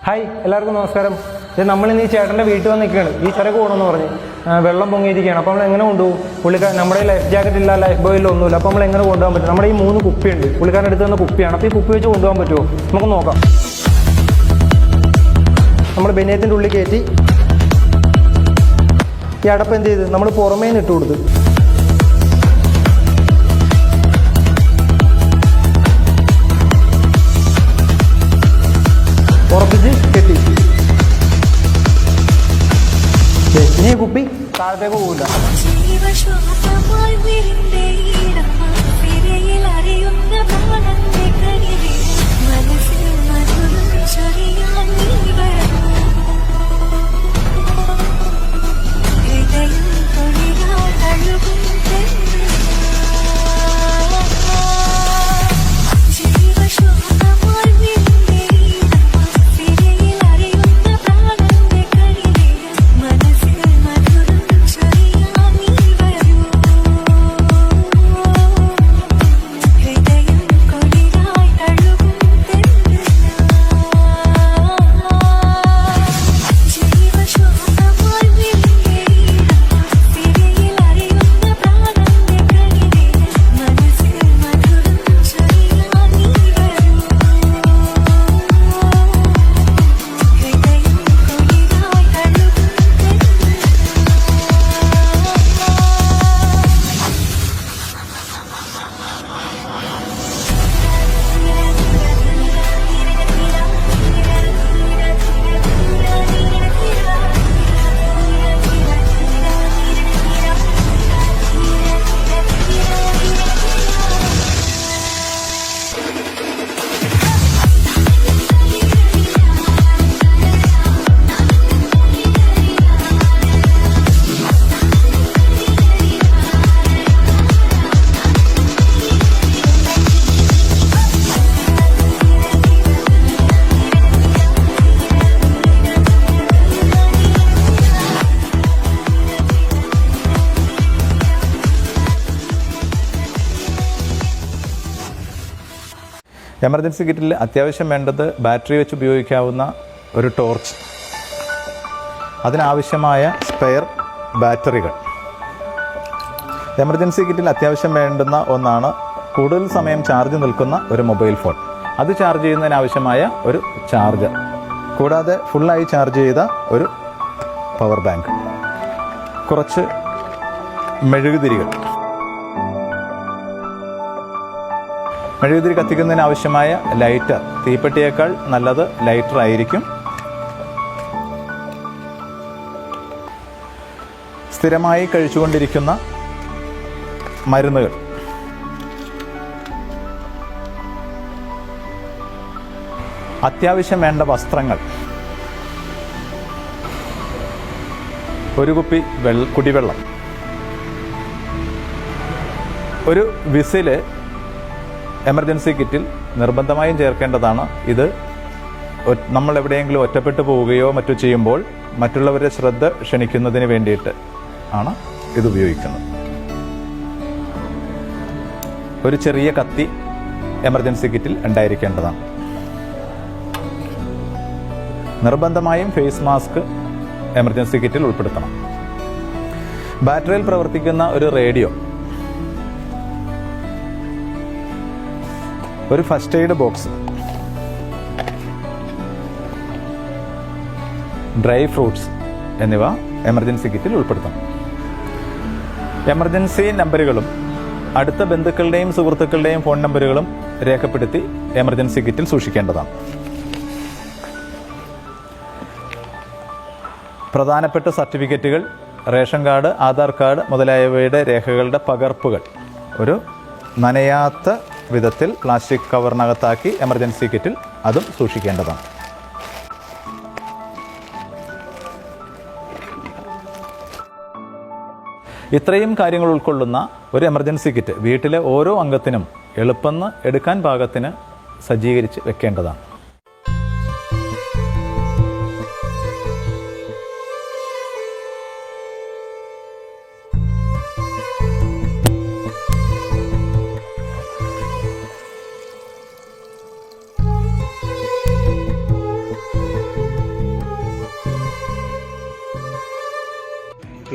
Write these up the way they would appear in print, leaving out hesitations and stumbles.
Hi, എല്ലാവർക്കും നമസ്കാരം. ഇത് നമ്മളിന്ന് ഈ ചേട്ടൻ്റെ വീട്ടിൽ വന്ന് നിൽക്കുകയാണ്. ഈ ചരക്ക് പോകണമെന്ന് പറഞ്ഞ് വെള്ളം പൊങ്ങിയിരിക്കുകയാണ്. അപ്പോൾ നമ്മൾ എങ്ങനെ കൊണ്ടുപോകും? പുള്ളിക്കാരൻ നമ്മുടെ ലൈഫ് ജാക്കറ്റ് ഇല്ല, ലൈഫ് ബോയ് ഇല്ല, ഒന്നുമില്ല. അപ്പോൾ നമ്മൾ എങ്ങനെ കൊണ്ടുപോകാൻ പറ്റും? നമ്മുടെ ഈ 3 കുപ്പിയുണ്ട്, പുള്ളിക്കാരൻ എടുത്ത് തന്ന കുപ്പിയാണ്. അപ്പോൾ ഈ കുപ്പി വെച്ച് കൊണ്ടുപോകാൻ പറ്റുമോ? നമുക്ക് നോക്കാം. നമ്മൾ ബനിയത്തിൻ്റെ ഉള്ളിൽ കയറ്റി ഈ അടപ്പ് എന്ത് ചെയ്ത് നമ്മൾ പുറമേ നിന്ന് ഇട്ട് കൊടുത്ത് ഉറപ്പിച്ച് കെട്ടി. ഇനി ഈ കുപ്പി താഴത്തേക്ക് പോകില്ല. എമർജൻസി കിറ്റിൽ അത്യാവശ്യം വേണ്ടത് ബാറ്ററി വെച്ച് ഉപയോഗിക്കാവുന്ന ഒരു ടോർച്ച്, അതിനാവശ്യമായ സ്പെയർ ബാറ്ററികൾ. എമർജൻസി കിറ്റിൽ അത്യാവശ്യം വേണ്ടുന്ന ഒന്നാണ് കൂടുതൽ സമയം ചാർജ് നിൽക്കുന്ന ഒരു മൊബൈൽ ഫോൺ. അത് ചാർജ് ചെയ്യുന്നതിനാവശ്യമായ ഒരു ചാർജർ, കൂടാതെ ഫുള്ളായി ചാർജ് ചെയ്ത ഒരു പവർ ബാങ്ക്, കുറച്ച് മെഴുകുതിരികൾ. മെഴുകുതിരി കത്തിക്കുന്നതിന് ആവശ്യമായ ലൈറ്റർ, തീപ്പെട്ടിയേക്കാൾ നല്ലത് ലൈറ്റർ ആയിരിക്കും. സ്ഥിരമായി കഴിച്ചുകൊണ്ടിരിക്കുന്ന മരുന്നുകൾ, അത്യാവശ്യം വേണ്ട വസ്ത്രങ്ങൾ, ഒരു കുപ്പി കുടിവെള്ളം, ഒരു വിസില് എമർജൻസി കിറ്റിൽ നിർബന്ധമായും ചേർക്കേണ്ടതാണ്. ഇത് നമ്മൾ എവിടെയെങ്കിലും ഒറ്റപ്പെട്ടു പോവുകയോ മറ്റോ ചെയ്യുമ്പോൾ മറ്റുള്ളവരുടെ ശ്രദ്ധ ക്ഷണിക്കുന്നതിന് വേണ്ടിയിട്ട് ആണ് ഇത് ഉപയോഗിക്കുന്നത്. ഒരു ചെറിയ കത്തി എമർജൻസി കിറ്റിൽ ഉണ്ടായിരിക്കേണ്ടതാണ്. നിർബന്ധമായും ഫേസ് മാസ്ക് എമർജൻസി കിറ്റിൽ ഉൾപ്പെടുത്തണം. ബാറ്ററിയിൽ പ്രവർത്തിക്കുന്ന ഒരു റേഡിയോ, ഒരു first aid box, dry fruits എന്നിവ എമർജൻസി കിറ്റിൽ ഉൾപ്പെടുത്തണം. എമർജൻസി നമ്പറുകളും അടുത്ത ബന്ധുക്കളുടെയും സുഹൃത്തുക്കളുടെയും ഫോൺ നമ്പറുകളും രേഖപ്പെടുത്തി എമർജൻസി കിറ്റിൽ സൂക്ഷിക്കേണ്ടതാണ്. പ്രധാനപ്പെട്ട സർട്ടിഫിക്കറ്റുകൾ, റേഷൻ കാർഡ്, ആധാർ കാർഡ് മുതലായവയുടെ രേഖകളുടെ പകർപ്പുകൾ ഒരു നനയാത്ത വിധത്തിൽ പ്ലാസ്റ്റിക് കവറിനകത്താക്കി എമർജൻസി കിറ്റിൽ അതും സൂക്ഷിക്കേണ്ടതാണ്. ഇത്രയും കാര്യങ്ങൾ ഉൾക്കൊള്ളുന്ന ഒരു എമർജൻസി കിറ്റ് വീട്ടിലെ ഓരോ അംഗത്തിനും എളുപ്പം എടുക്കാൻ പാകത്തിന് സജ്ജീകരിച്ച് വെക്കേണ്ടതാണ്.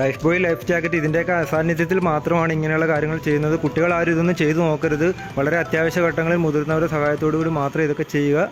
ലൈഫ് ബോയ് ലൈഫ് ജാക്കറ്റ് ഇതിൻ്റെയൊക്കെ അസാന്നിധ്യത്തിൽ മാത്രമാണ് ഇങ്ങനെയുള്ള കാര്യങ്ങൾ ചെയ്യുന്നത്. കുട്ടികൾ ആരും ഇതൊന്നും ചെയ്തു നോക്കരുത്. വളരെ അത്യാവശ്യ ഘട്ടങ്ങളിൽ മുതിർന്നവരുടെ സഹായത്തോടു കൂടി മാത്രം ഇതൊക്കെ ചെയ്യുക.